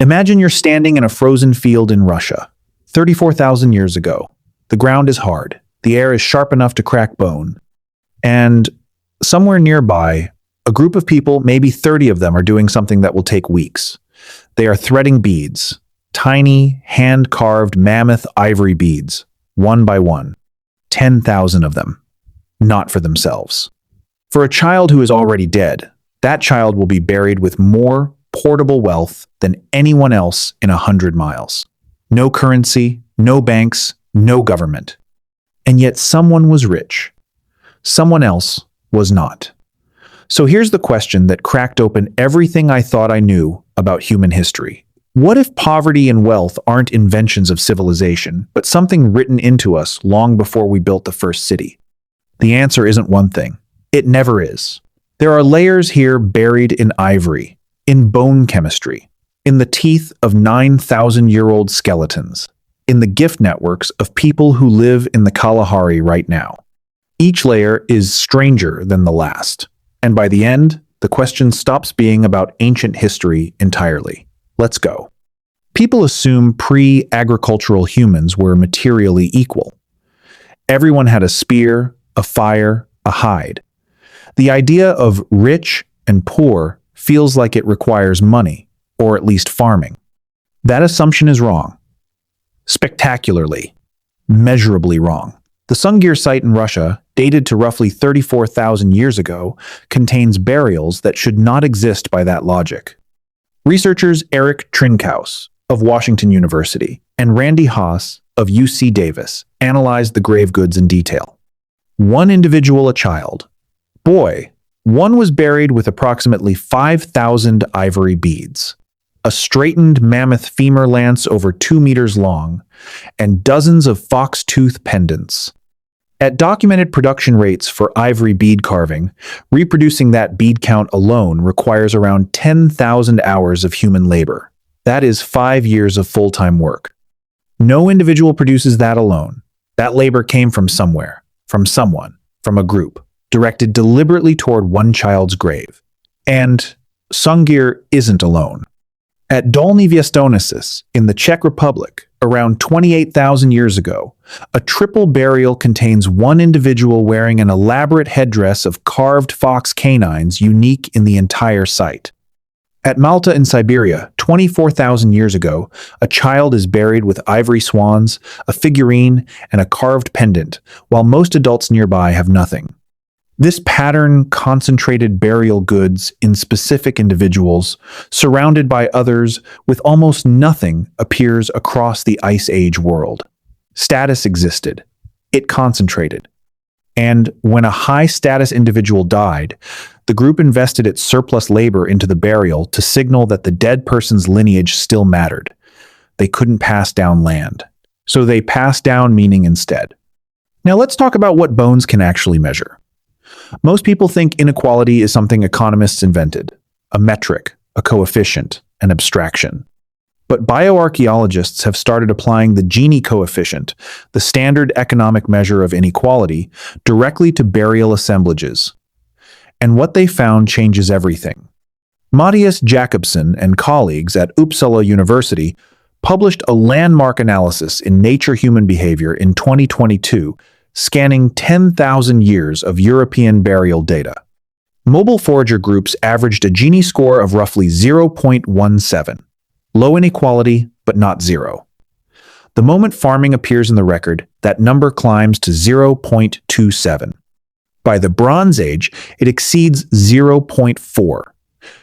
Imagine you're standing in a frozen field in Russia, 34,000 years ago. The ground is hard, the air is sharp enough to crack bone, and somewhere nearby, a group of people, maybe 30 of them, are doing something that will take weeks. They are threading beads, tiny, hand-carved mammoth ivory beads, one by one, 10,000 of them, not for themselves. For a child who is already dead, that child will be buried with more portable wealth than anyone else in 100 miles. No currency, no banks, no government. And yet someone was rich. Someone else was not. So here's the question that cracked open everything I thought I knew about human history. What if poverty and wealth aren't inventions of civilization, but something written into us long before we built the first city? The answer isn't one thing. It never is. There are layers here buried in ivory, in bone chemistry, in the teeth of 9,000-year-old skeletons, in the gift networks of people who live in the Kalahari right now. Each layer is stranger than the last, and by the end, the question stops being about ancient history entirely. Let's go. People assume pre-agricultural humans were materially equal. Everyone had a spear, a fire, a hide. The idea of rich and poor feels like it requires money, or at least farming. That assumption is wrong. Spectacularly, measurably wrong. The Sungir site in Russia, dated to roughly 34,000 years ago, contains burials that should not exist by that logic. Researchers Eric Trinkaus of Washington University and Randy Haas of UC Davis analyzed the grave goods in detail. One individual a child. Boy, one was buried with approximately 5,000 ivory beads, a straightened mammoth femur lance over 2 meters long, and dozens of fox tooth pendants. At documented production rates for ivory bead carving, reproducing that bead count alone requires around 10,000 hours of human labor. That is 5 years of full-time work. No individual produces that alone. That labor came from somewhere, from someone, from a group, directed deliberately toward one child's grave. And Sungir isn't alone. At Dolní Věstonice in the Czech Republic, around 28,000 years ago, a triple burial contains one individual wearing an elaborate headdress of carved fox canines unique in the entire site. At Malta in Siberia, 24,000 years ago, a child is buried with ivory swans, a figurine, and a carved pendant, while most adults nearby have nothing. This pattern concentrated burial goods in specific individuals, surrounded by others with almost nothing, appears across the Ice Age world. Status existed. It concentrated. And when a high-status individual died, the group invested its surplus labor into the burial to signal that the dead person's lineage still mattered. They couldn't pass down land, so they passed down meaning instead. Now let's talk about what bones can actually measure. Most people think inequality is something economists invented, a metric, a coefficient, an abstraction. But bioarchaeologists have started applying the Gini coefficient, the standard economic measure of inequality, directly to burial assemblages. And what they found changes everything. Mattias Jakobsson and colleagues at Uppsala University published a landmark analysis in Nature Human Behavior in 2022, scanning 10,000 years of European burial data. Mobile forager groups averaged a Gini score of roughly 0.17. Low inequality, but not zero. The moment farming appears in the record, that number climbs to 0.27. By the Bronze Age, it exceeds 0.4.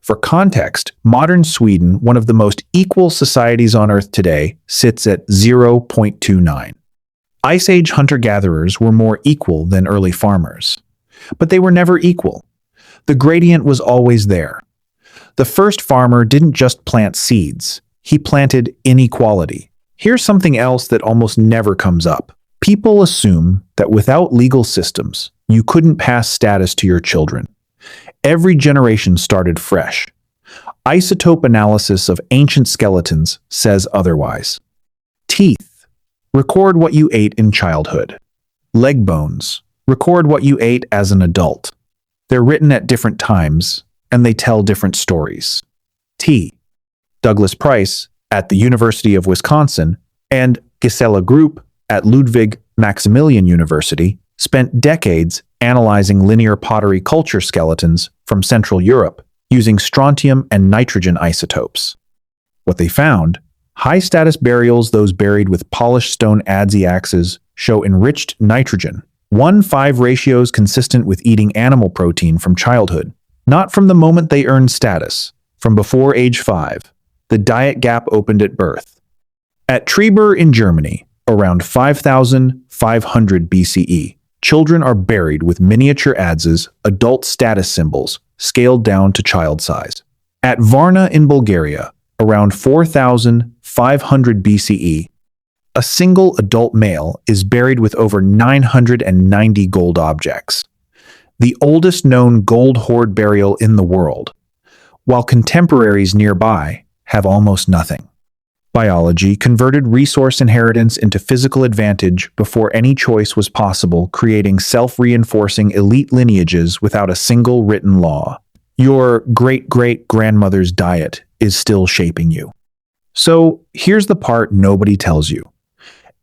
For context, modern Sweden, one of the most equal societies on Earth today, sits at 0.29. Ice Age hunter-gatherers were more equal than early farmers. But they were never equal. The gradient was always there. The first farmer didn't just plant seeds. He planted inequality. Here's something else that almost never comes up. People assume that without legal systems, you couldn't pass status to your children. Every generation started fresh. Isotope analysis of ancient skeletons says otherwise. Teeth. Record what you ate in childhood. Leg bones. Record what you ate as an adult. They're written at different times, and they tell different stories. T. Douglas Price at the University of Wisconsin, and Gisela Group at Ludwig Maximilian University spent decades analyzing linear pottery culture skeletons from Central Europe using strontium and nitrogen isotopes. What they found: high-status burials, those buried with polished stone adze axes, show enriched nitrogen, 1:5 ratios consistent with eating animal protein from childhood, not from the moment they earned status, from before age 5. The diet gap opened at birth. At Trebur in Germany, around 5,500 BCE, children are buried with miniature adzes, adult status symbols, scaled down to child size. At Varna in Bulgaria, around 4,500 BCE, a single adult male is buried with over 990 gold objects, the oldest known gold hoard burial in the world, while contemporaries nearby have almost nothing. Biology converted resource inheritance into physical advantage before any choice was possible, creating self-reinforcing elite lineages without a single written law. Your great-great-grandmother's diet is still shaping you. So here's the part nobody tells you.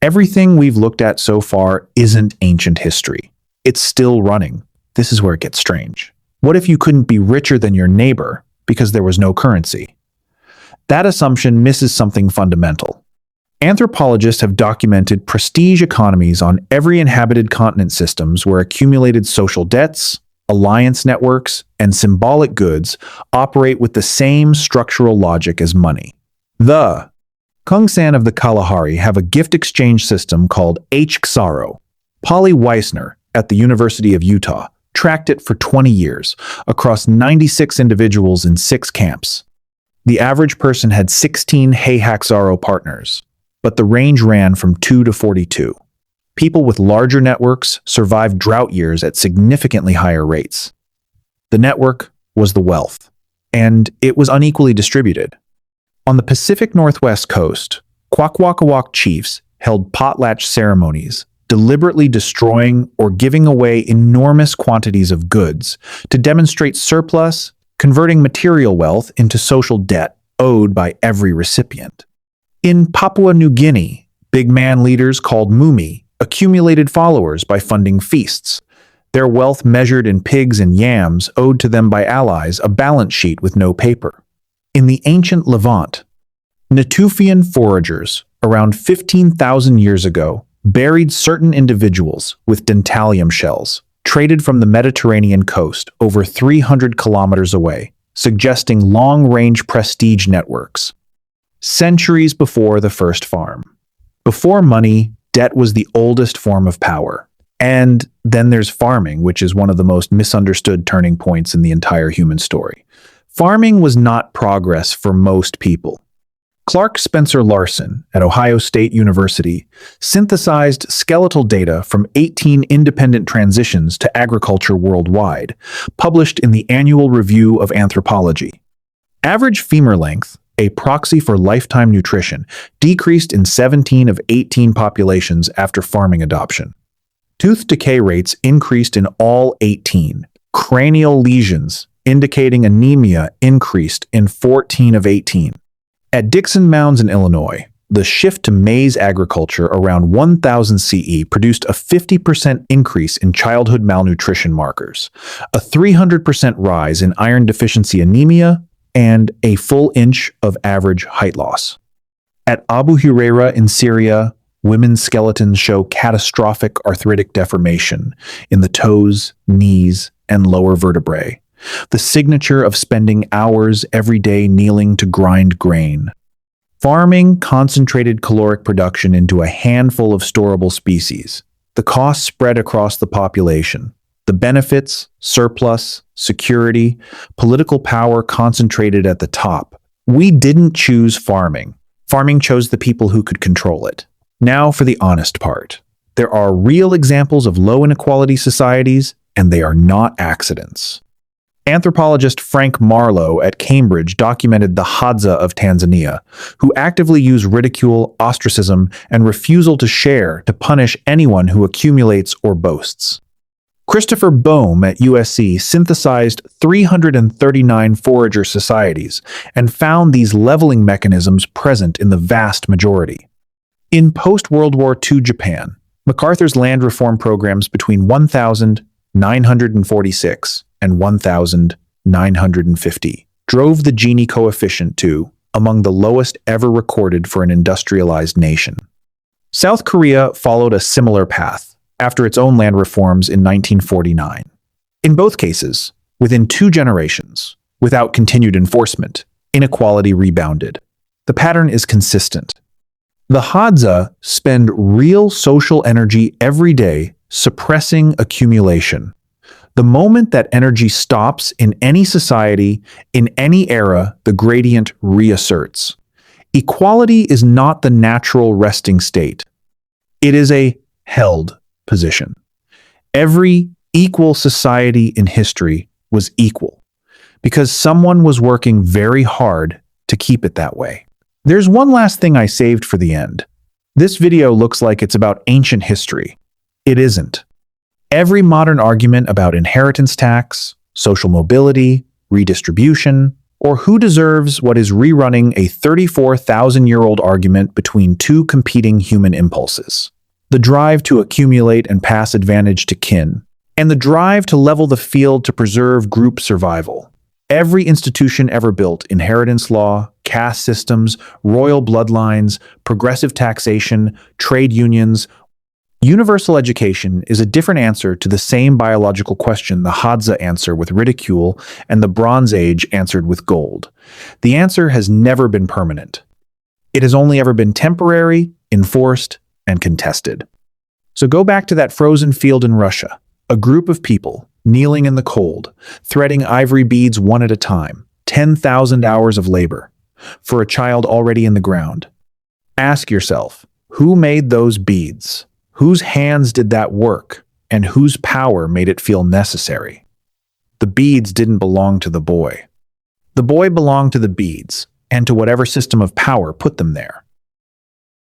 Everything we've looked at so far isn't ancient history. It's still running. This is where it gets strange. What if you couldn't be richer than your neighbor because there was no currency? That assumption misses something fundamental. Anthropologists have documented prestige economies on every inhabited continent, systems where accumulated social debts, alliance networks, and symbolic goods operate with the same structural logic as money. The Kungsan of the Kalahari have a gift exchange system called H-Xaro. Polly Weissner at the University of Utah tracked it for 20 years across 96 individuals in 6 camps. The average person had 16 H-Xaro partners, but the range ran from 2 to 42. People with larger networks survived drought years at significantly higher rates. The network was the wealth, and it was unequally distributed. On the Pacific Northwest coast, Kwakwaka'wakw chiefs held potlatch ceremonies, deliberately destroying or giving away enormous quantities of goods to demonstrate surplus, converting material wealth into social debt owed by every recipient. In Papua New Guinea, big man leaders called Mumi accumulated followers by funding feasts, their wealth measured in pigs and yams owed to them by allies, a balance sheet with no paper. In the ancient Levant, Natufian foragers, around 15,000 years ago, buried certain individuals with dentalium shells, traded from the Mediterranean coast over 300 kilometers away, suggesting long-range prestige networks. Centuries before the first farm. Before money, debt was the oldest form of power. And then there's farming, which is one of the most misunderstood turning points in the entire human story. Farming was not progress for most people. Clark Spencer Larson at Ohio State University synthesized skeletal data from 18 independent transitions to agriculture worldwide, published in the Annual Review of Anthropology. Average femur length, a proxy for lifetime nutrition, decreased in 17 of 18 populations after farming adoption. Tooth decay rates increased in all 18. Cranial lesions, indicating anemia, increased in 14 of 18. At Dixon Mounds in Illinois, the shift to maize agriculture around 1000 CE produced a 50% increase in childhood malnutrition markers, a 300% rise in iron deficiency anemia, and a full inch of average height loss. At Abu Huraira in Syria, women's skeletons show catastrophic arthritic deformation in the toes, knees, and lower vertebrae, the signature of spending hours every day kneeling to grind grain. Farming concentrated caloric production into a handful of storable species. The costs spread across the population. The benefits, surplus, security, political power concentrated at the top. We didn't choose farming. Farming chose the people who could control it. Now for the honest part. There are real examples of low inequality societies, and they are not accidents. Anthropologist Frank Marlowe at Cambridge documented the Hadza of Tanzania, who actively use ridicule, ostracism, and refusal to share to punish anyone who accumulates or boasts. Christopher Boehm at USC synthesized 339 forager societies and found these leveling mechanisms present in the vast majority. In post-World War II Japan, MacArthur's land reform programs between 1946 and 1950 drove the Gini coefficient to among the lowest ever recorded for an industrialized nation. South Korea followed a similar path after its own land reforms in 1949. In both cases, within 2 generations, without continued enforcement, inequality rebounded. The pattern is consistent. The Hadza spend real social energy every day suppressing accumulation. The moment that energy stops in any society, in any era, the gradient reasserts. Equality is not the natural resting state. It is a held position. Every equal society in history was equal because someone was working very hard to keep it that way. There's one last thing I saved for the end. This video looks like it's about ancient history. It isn't. Every modern argument about inheritance tax, social mobility, redistribution, or who deserves what is rerunning a 34,000-year-old argument between 2 competing human impulses. The drive to accumulate and pass advantage to kin, and the drive to level the field to preserve group survival. Every institution ever built, inheritance law, caste systems, royal bloodlines, progressive taxation, trade unions, universal education is a different answer to the same biological question the Hadza answer with ridicule and the Bronze Age answered with gold. The answer has never been permanent. It has only ever been temporary, enforced, and contested. So go back to that frozen field in Russia, a group of people kneeling in the cold, threading ivory beads one at a time, 10,000 hours of labor, for a child already in the ground. Ask yourself, who made those beads? Whose hands did that work? And whose power made it feel necessary? The beads didn't belong to the boy. The boy belonged to the beads, and to whatever system of power put them there.